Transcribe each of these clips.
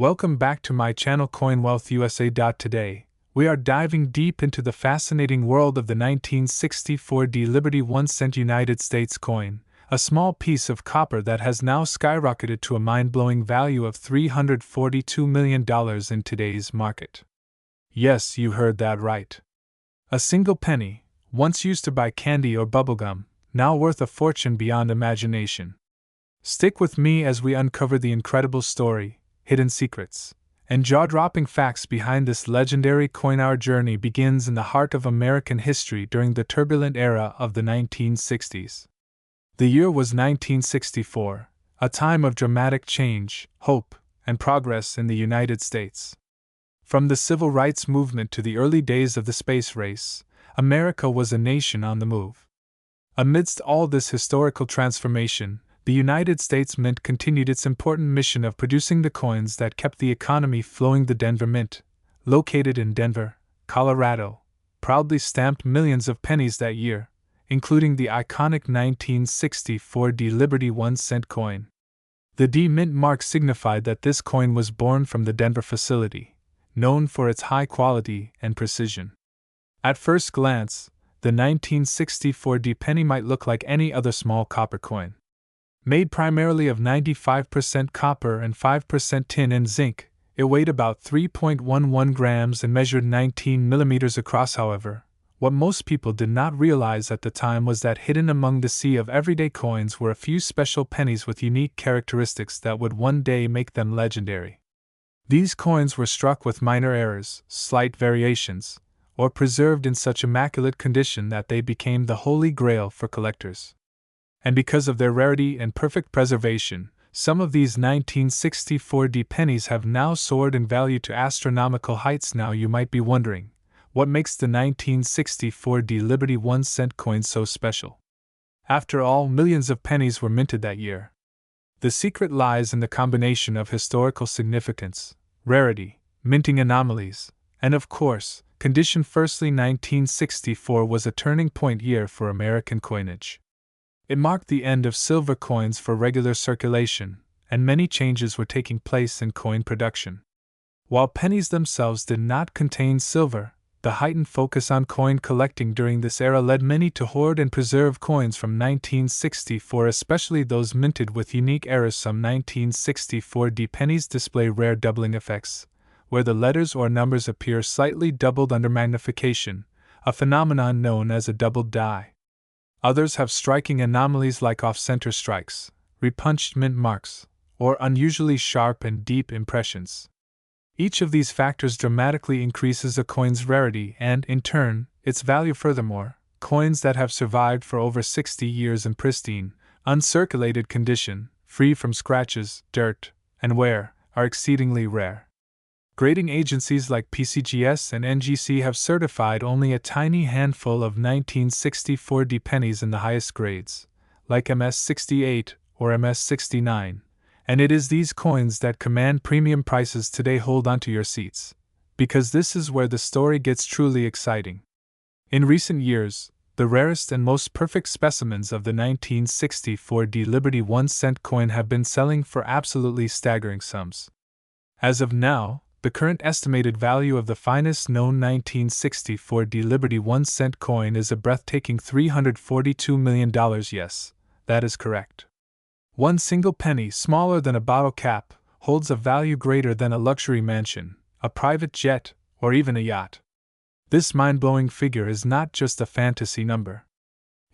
Welcome back to my channel CoinWealthUSA. Today, we are diving deep into the fascinating world of the 1964 Liberty 1 cent United States coin, a small piece of copper that has now skyrocketed to a mind-blowing value of $342 million in today's market. Yes, you heard that right. A single penny, once used to buy candy or bubblegum, now worth a fortune beyond imagination. Stick with me as we uncover the incredible story, hidden secrets, and jaw-dropping facts behind this legendary coin. Our journey begins in the heart of American history during the turbulent era of the 1960s. The year was 1964, a time of dramatic change, hope, and progress in the United States. From the civil rights movement to the early days of the space race, America was a nation on the move. Amidst all this historical transformation, the United States Mint continued its important mission of producing the coins that kept the economy flowing. The Denver Mint, located in Denver, Colorado, proudly stamped millions of pennies that year, including the iconic 1964 Liberty 1 cent coin. The D Mint mark signified that this coin was born from the Denver facility, known for its high quality and precision. At first glance, the 1964 D penny might look like any other small copper coin. Made primarily of 95% copper and 5% tin and zinc, it weighed about 3.11 grams and measured 19 millimeters across. However, what most people did not realize at the time was that hidden among the sea of everyday coins were a few special pennies with unique characteristics that would one day make them legendary. These coins were struck with minor errors, slight variations, or preserved in such immaculate condition that they became the holy grail for collectors. And because of their rarity and perfect preservation, some of these 1964 D pennies have now soared in value to astronomical heights. Now you might be wondering, what makes the 1964 D Liberty 1 cent coin so special? After all, millions of pennies were minted that year. The secret lies in the combination of historical significance, rarity, minting anomalies, and of course, condition. Firstly, 1964 was a turning point year for American coinage. It marked the end of silver coins for regular circulation, and many changes were taking place in coin production. While pennies themselves did not contain silver, the heightened focus on coin collecting during this era led many to hoard and preserve coins from 1964, especially those minted with unique errors. Some 1964 D pennies display rare doubling effects, where the letters or numbers appear slightly doubled under magnification, a phenomenon known as a doubled die. Others have striking anomalies like off-center strikes, repunched mint marks, or unusually sharp and deep impressions. Each of these factors dramatically increases a coin's rarity and, in turn, its value. Furthermore, coins that have survived for over 60 years in pristine, uncirculated condition, free from scratches, dirt, and wear, are exceedingly rare. Grading agencies like PCGS and NGC have certified only a tiny handful of 1964 D pennies in the highest grades, like MS68 or MS69, and it is these coins that command premium prices today. Hold onto your seats, because this is where the story gets truly exciting. In recent years, the rarest and most perfect specimens of the 1964 D Liberty 1 cent coin have been selling for absolutely staggering sums. As of now, the current estimated value of the finest known 1964 D Liberty 1 cent coin is a breathtaking $342 million. Yes, that is correct. One single penny, smaller than a bottle cap, holds a value greater than a luxury mansion, a private jet, or even a yacht. This mind-blowing figure is not just a fantasy number.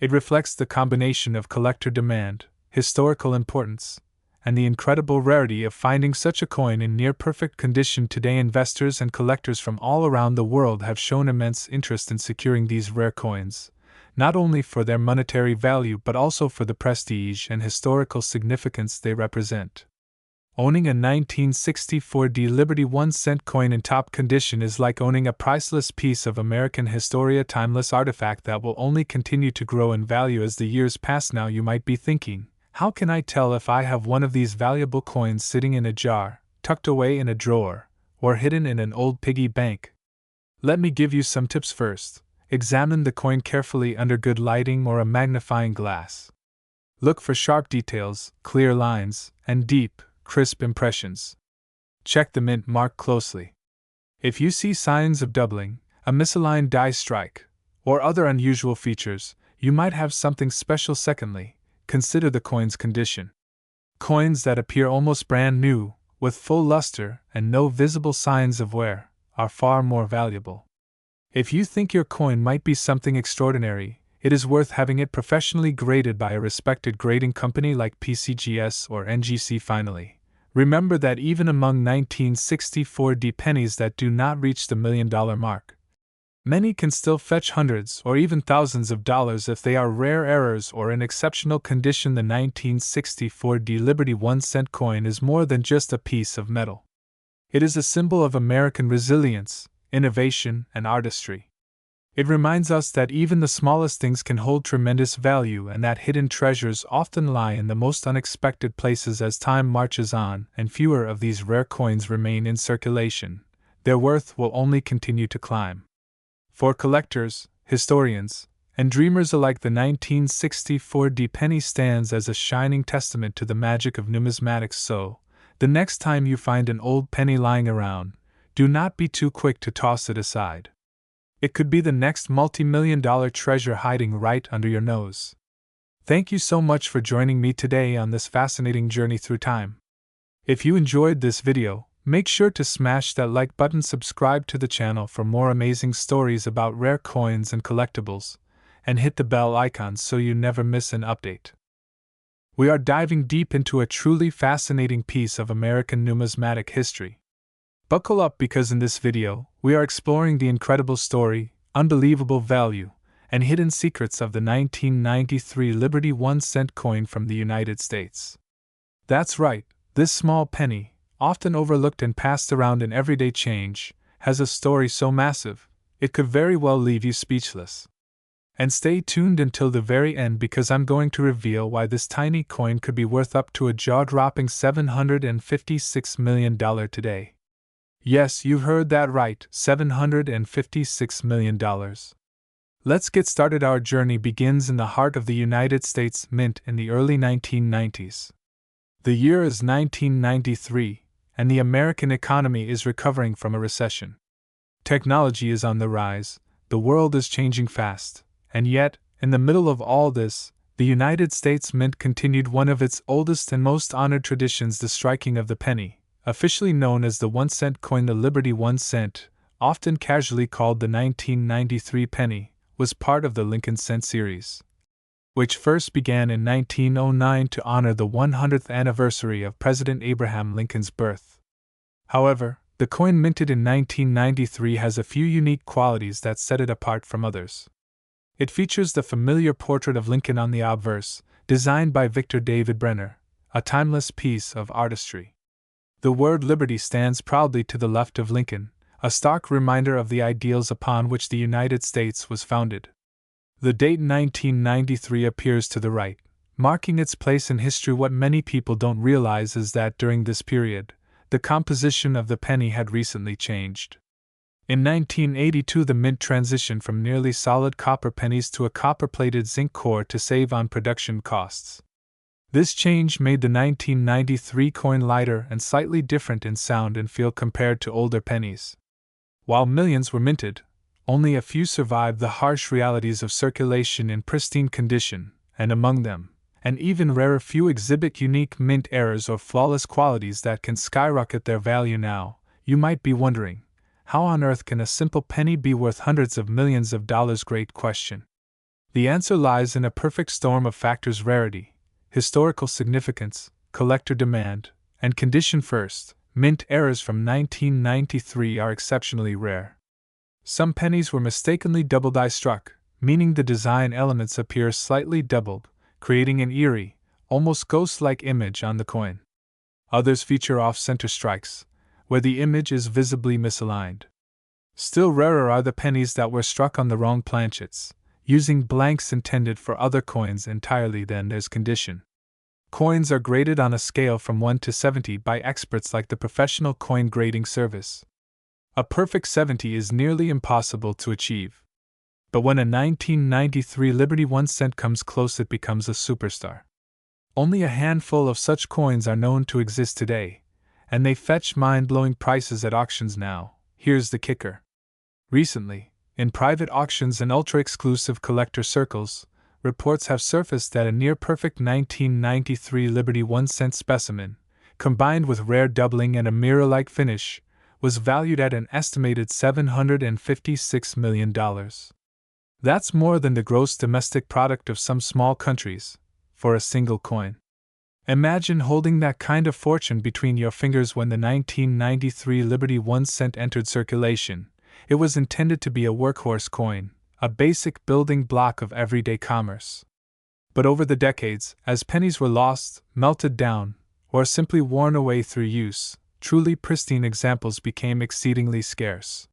It reflects the combination of collector demand, historical importance, and the incredible rarity of finding such a coin in near-perfect condition. Today, investors and collectors from all around the world have shown immense interest in securing these rare coins, not only for their monetary value but also for the prestige and historical significance they represent. Owning a 1964 D Liberty 1 cent coin in top condition is like owning a priceless piece of American history, a timeless artifact that will only continue to grow in value as the years pass. Now you might be thinking, how can I tell if I have one of these valuable coins sitting in a jar, tucked away in a drawer, or hidden in an old piggy bank? Let me give you some tips. First, examine the coin carefully under good lighting or a magnifying glass. Look for sharp details, clear lines, and deep, crisp impressions. check the mint mark closely. If you see signs of doubling, a misaligned die strike, or other unusual features, you might have something special. Secondly, consider the coin's condition. Coins that appear almost brand new, with full luster and no visible signs of wear, are far more valuable. If you think your coin might be something extraordinary, it is worth having it professionally graded by a respected grading company like PCGS or NGC. Finally, remember that even among 1964 pennies that do not reach the $1 million mark, many can still fetch hundreds or even thousands of dollars if they are rare errors or in exceptional condition. The 1964 Liberty 1-cent coin is more than just a piece of metal. It is a symbol of American resilience, innovation, and artistry. It reminds us that even the smallest things can hold tremendous value and that hidden treasures often lie in the most unexpected places. As time marches on and fewer of these rare coins remain in circulation, their worth will only continue to climb. For collectors, historians, and dreamers alike, the 1964 penny stands as a shining testament to the magic of numismatics. So, the next time you find an old penny lying around, do not be too quick to toss it aside. It could be the next multi-million-dollar treasure hiding right under your nose. Thank you so much for joining me today on this fascinating journey through time. If you enjoyed this video, make sure to smash that like button, subscribe to the channel for more amazing stories about rare coins and collectibles, and hit the bell icon so you never miss an update. We are diving deep into a truly fascinating piece of American numismatic history. Buckle up, because in this video, we are exploring the incredible story, unbelievable value, and hidden secrets of the 1993 Liberty 1-cent coin from the United States. That's right, this small penny, often overlooked and passed around in everyday change, has a story so massive, it could very well leave you speechless. And stay tuned until the very end, because I'm going to reveal why this tiny coin could be worth up to a jaw-dropping $756 million today. Yes, you heard that right, $756 million. Let's get started. Our journey begins in the heart of the United States Mint in the early 1990s. The year is 1993, and the American economy is recovering from a recession. Technology is on the rise, the world is changing fast, and yet, in the middle of all this, the United States Mint continued one of its oldest and most honored traditions: the striking of the penny. Officially known as the 1-cent coin, the Liberty 1 cent, often casually called the 1993 penny, was part of the Lincoln Cent series, which first began in 1909 to honor the 100th anniversary of President Abraham Lincoln's birth. However, the coin minted in 1993 has a few unique qualities that set it apart from others. It features the familiar portrait of Lincoln on the obverse, designed by Victor David Brenner, a timeless piece of artistry. The word Liberty stands proudly to the left of Lincoln, a stark reminder of the ideals upon which the United States was founded. The date 1993 appears to the right, marking its place in history. What many people don't realize is that during this period, the composition of the penny had recently changed. In 1982, the mint transitioned from nearly solid copper pennies to a copper-plated zinc core to save on production costs. This change made the 1993 coin lighter and slightly different in sound and feel compared to older pennies. While millions were minted, only a few survived the harsh realities of circulation in pristine condition, and among them, an even rarer few exhibit unique mint errors or flawless qualities that can skyrocket their value. Now, you might be wondering, how on earth can a simple penny be worth hundreds of millions of dollars? Great question. The answer lies in a perfect storm of factors: rarity, historical significance, collector demand, and condition. First, mint errors from 1993 are exceptionally rare. Some pennies were mistakenly double die struck, meaning the design elements appear slightly doubled, creating an eerie, almost ghost-like image on the coin. Others feature off-center strikes, where the image is visibly misaligned. Still rarer are the pennies that were struck on the wrong planchets, using blanks intended for other coins entirely. Then there's condition. Coins are graded on a scale from 1 to 70 by experts like the Professional Coin Grading Service. A perfect 70 is nearly impossible to achieve. But when a 1993 Liberty 1 cent comes close, it becomes a superstar. Only a handful of such coins are known to exist today, and they fetch mind-blowing prices at auctions now. Here's the kicker. Recently, in private auctions and ultra-exclusive collector circles, reports have surfaced that a near-perfect 1993 Liberty 1-cent specimen, combined with rare doubling and a mirror-like finish, was valued at an estimated $756 million. That's more than the gross domestic product of some small countries, for a single coin. Imagine holding that kind of fortune between your fingers when the 1993 Liberty 1-cent entered circulation. It was intended to be a workhorse coin, a basic building block of everyday commerce. But over the decades, as pennies were lost, melted down, or simply worn away through use, truly pristine examples became exceedingly scarce.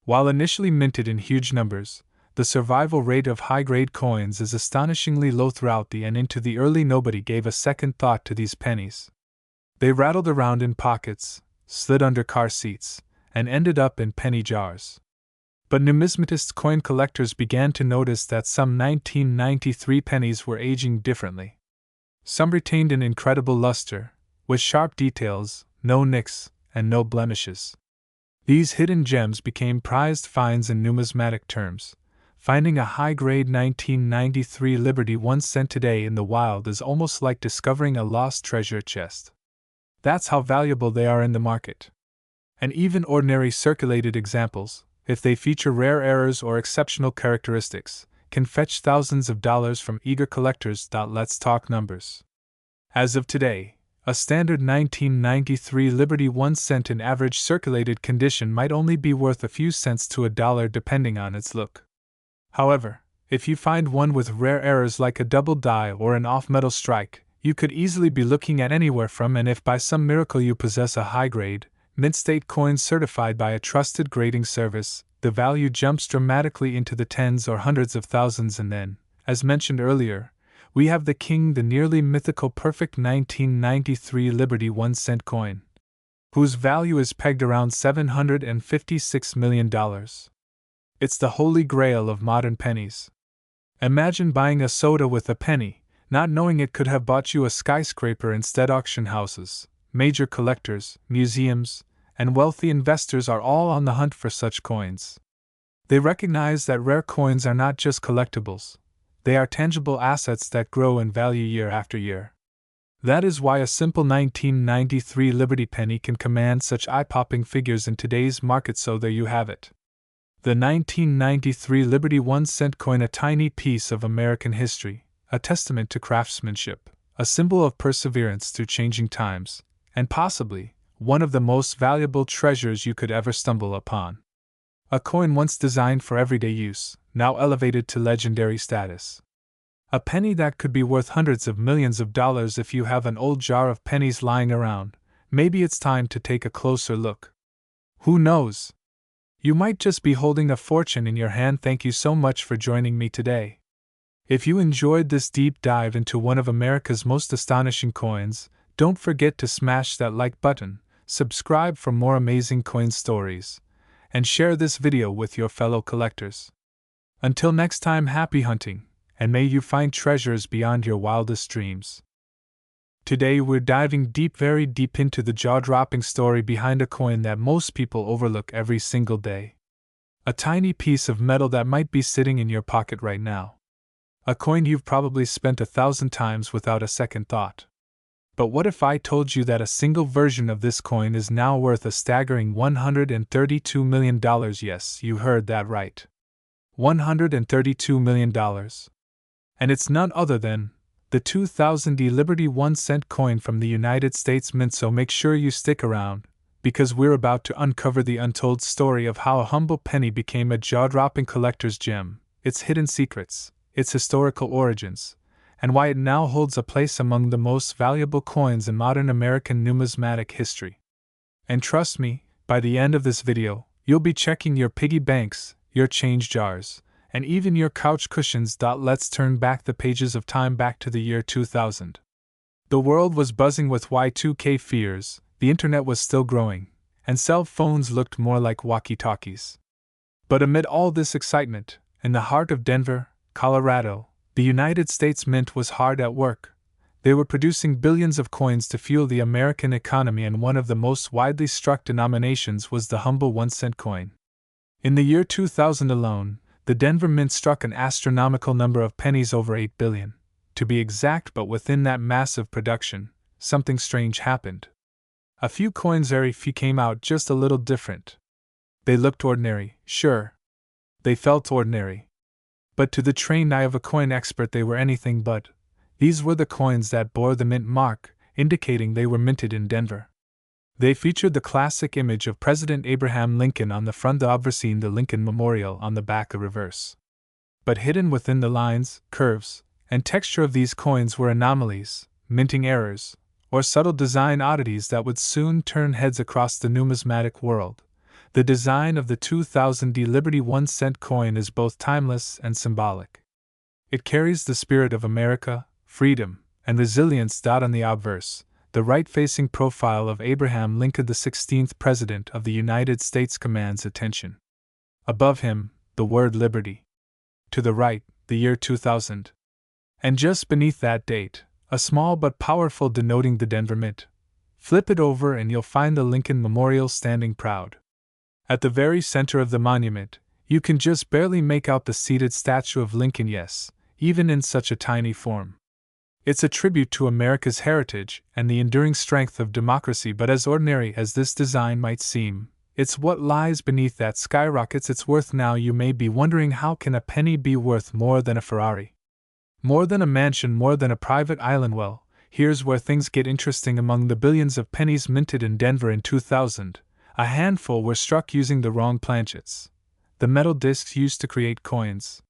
While initially minted in huge numbers, the survival rate of high-grade coins is astonishingly low throughout the and into the early. Nobody gave a second thought to these pennies. They rattled around in pockets, slid under car seats, and ended up in penny jars. But numismatist coin collectors began to notice that some 1993 pennies were aging differently. Some retained an incredible luster, with sharp details, no nicks, and no blemishes. These hidden gems became prized finds in numismatic terms. Finding a high-grade 1993 Liberty 1-cent today in the wild is almost like discovering a lost treasure chest. That's how valuable they are in the market. And even ordinary circulated examples, if they feature rare errors or exceptional characteristics, can fetch thousands of dollars from eager collectors. Let's talk numbers. As of today, a standard 1993 Liberty 1-cent in average circulated condition might only be worth a few cents to $1 depending on its look. However, if you find one with rare errors like a double die or an off-metal strike, you could easily be looking at anywhere from, and if by some miracle you possess a high-grade, mint-state coin certified by a trusted grading service, the value jumps dramatically into the tens or hundreds of thousands. And then, as mentioned earlier, we have the king, the nearly mythical perfect 1993 Liberty 1-cent coin, whose value is pegged around $756 million. It's the holy grail of modern pennies. Imagine buying a soda with a penny, not knowing it could have bought you a skyscraper instead. Auction houses, major collectors, museums, and wealthy investors are all on the hunt for such coins. They recognize that rare coins are not just collectibles, they are tangible assets that grow in value year after year. That is why a simple 1993 Liberty penny can command such eye-popping figures in today's market. So there you have it. The 1993 Liberty 1-cent coin, a tiny piece of American history, a testament to craftsmanship, a symbol of perseverance through changing times, and possibly one of the most valuable treasures you could ever stumble upon. A coin once designed for everyday use, now elevated to legendary status. A penny that could be worth hundreds of millions of dollars. If you have an old jar of pennies lying around, maybe it's time to take a closer look. Who knows? You might just be holding a fortune in your hand. Thank you so much for joining me today. If you enjoyed this deep dive into one of America's most astonishing coins, don't forget to smash that like button, subscribe for more amazing coin stories, and share this video with your fellow collectors. Until next time, happy hunting, and may you find treasures beyond your wildest dreams. Today we're diving deep, very deep into the jaw-dropping story behind a coin that most people overlook every single day. A tiny piece of metal that might be sitting in your pocket right now. A coin you've probably spent 1,000 times without a second thought. But what if I told you that a single version of this coin is now worth a staggering $132 million? Yes, you heard that right. $132 million. And it's none other than the 2000 Liberty 1-cent coin from the United States Mint. So make sure you stick around, because we're about to uncover the untold story of how a humble penny became a jaw-dropping collector's gem, its hidden secrets, its historical origins, and why it now holds a place among the most valuable coins in modern American numismatic history. And trust me, by the end of this video, you'll be checking your piggy banks, your change jars, and even your couch cushions. Let's turn back the pages of time, back to the year 2000. The world was buzzing with Y2K fears, the internet was still growing, and cell phones looked more like walkie-talkies. But amid all this excitement, in the heart of Denver, Colorado, the United States Mint was hard at work. They were producing billions of coins to fuel the American economy, and one of the most widely struck denominations was the humble 1-cent coin. In the year 2000 alone, the Denver Mint struck an astronomical number of pennies, over 8 billion, to be exact, but within that massive production, something strange happened. A few coins, very few, came out just a little different. They looked ordinary, sure. They felt ordinary. But to the trained eye of a coin expert they were anything but. These were the coins that bore the mint mark, indicating they were minted in Denver. They featured the classic image of President Abraham Lincoln on the front, obviously the Lincoln Memorial on the back, a reverse. But hidden within the lines, curves, and texture of these coins were anomalies, minting errors, or subtle design oddities that would soon turn heads across the numismatic world. The design of the 2000 Liberty 1-cent coin is both timeless and symbolic. It carries the spirit of America, freedom, and resilience. On the obverse, the right-facing profile of Abraham Lincoln, the 16th President of the United States, commands attention. Above him, the word liberty. To the right, the year 2000. And just beneath that date, a small but powerful denoting the Denver Mint. Flip it over and you'll find the Lincoln Memorial standing proud. At the very center of the monument, you can just barely make out the seated statue of Lincoln, yes, even in such a tiny form. It's a tribute to America's heritage and the enduring strength of democracy, but as ordinary as this design might seem, it's what lies beneath that skyrockets its worth. Now you may be wondering, how can a penny be worth more than a Ferrari? More than a mansion, more than a private island? Well, here's where things get interesting. Among the billions of pennies minted in Denver in 2000, a handful were struck using the wrong planchets, the metal discs used to create coins.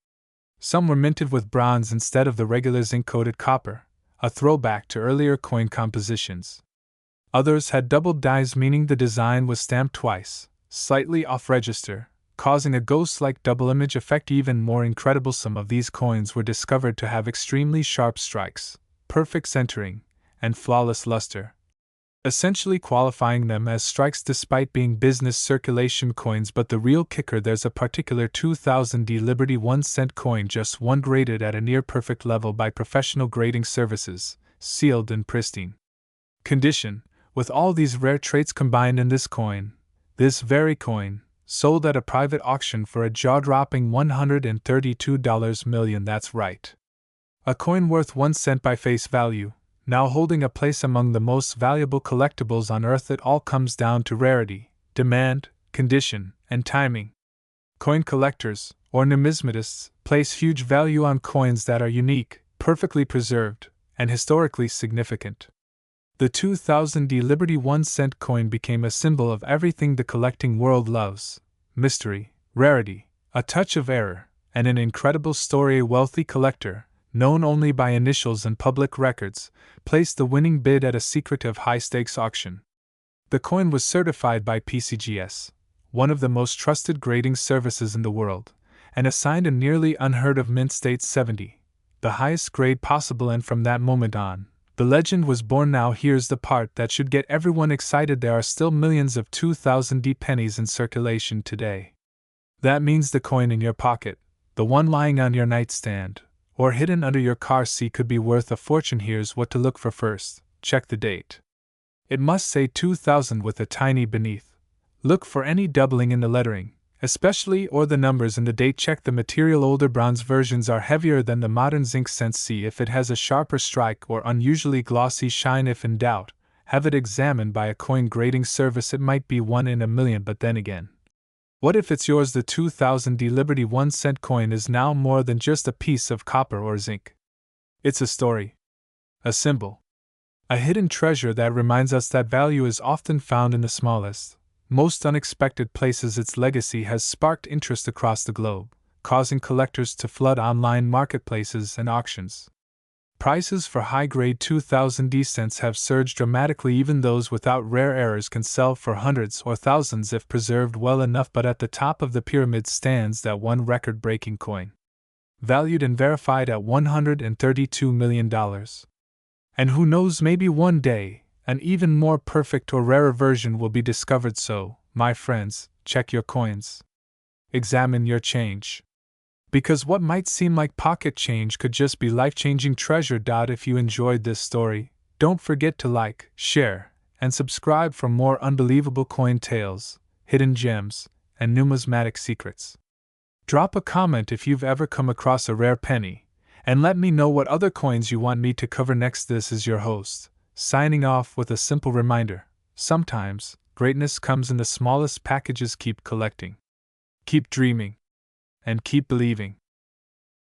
Some were minted with bronze instead of the regular zinc-coated copper, a throwback to earlier coin compositions. Others had doubled dies, meaning the design was stamped twice, slightly off-register, causing a ghost-like double image effect. Even more incredible, some of these coins were discovered to have extremely sharp strikes, perfect centering, and flawless luster, essentially qualifying them as strikes despite being business circulation coins. But the real kicker, there's a particular 2000 Liberty 1-cent coin, just one, graded at a near-perfect level by professional grading services, sealed in pristine condition. With all these rare traits combined in this coin, this very coin, sold at a private auction for a jaw-dropping $132 million. That's right. A coin worth 1 cent by face value, now holding a place among the most valuable collectibles on Earth. It all comes down to rarity, demand, condition, and timing. Coin collectors, or numismatists, place huge value on coins that are unique, perfectly preserved, and historically significant. The 2000 Liberty 1-cent coin became a symbol of everything the collecting world loves: mystery, rarity, a touch of error, and an incredible story. A wealthy collector, known only by initials and public records, placed the winning bid at a secretive high-stakes auction. The coin was certified by PCGS, one of the most trusted grading services in the world, and assigned a nearly unheard of mint state 70, the highest grade possible. And from that moment on, the legend was born. Now here's the part that should get everyone excited. There are still millions of 2000 pennies in circulation today. That means the coin in your pocket, the one lying on your nightstand, or hidden under your car seat, could be worth a fortune. Here's what to look for first: check the date. It must say 2000 with a tiny beneath. Look for any doubling in the lettering, especially, or the numbers in the date. Check the material. Older bronze versions are heavier than the modern zinc cents. See if it has a sharper strike or unusually glossy shine. If in doubt, have it examined by a coin grading service. It might be 1 in a million, but then again, what if it's yours? The 2000 Liberty 1-cent coin is now more than just a piece of copper or zinc. It's a story, a symbol, a hidden treasure that reminds us that value is often found in the smallest, most unexpected places. Its legacy has sparked interest across the globe, causing collectors to flood online marketplaces and auctions. Prices for high-grade 2000 cents have surged dramatically. Even those without rare errors can sell for hundreds or thousands if preserved well enough. But at the top of the pyramid stands that one record-breaking coin, valued and verified at $132 million. And who knows, maybe one day, an even more perfect or rarer version will be discovered. So, my friends, check your coins. Examine your change. Because what might seem like pocket change could just be life-changing treasure. If you enjoyed this story, don't forget to like, share, and subscribe for more unbelievable coin tales, hidden gems, and numismatic secrets. Drop a comment if you've ever come across a rare penny, and let me know what other coins you want me to cover next. This is your host, signing off with a simple reminder: sometimes, greatness comes in the smallest packages. Keep collecting, keep dreaming, and keep believing.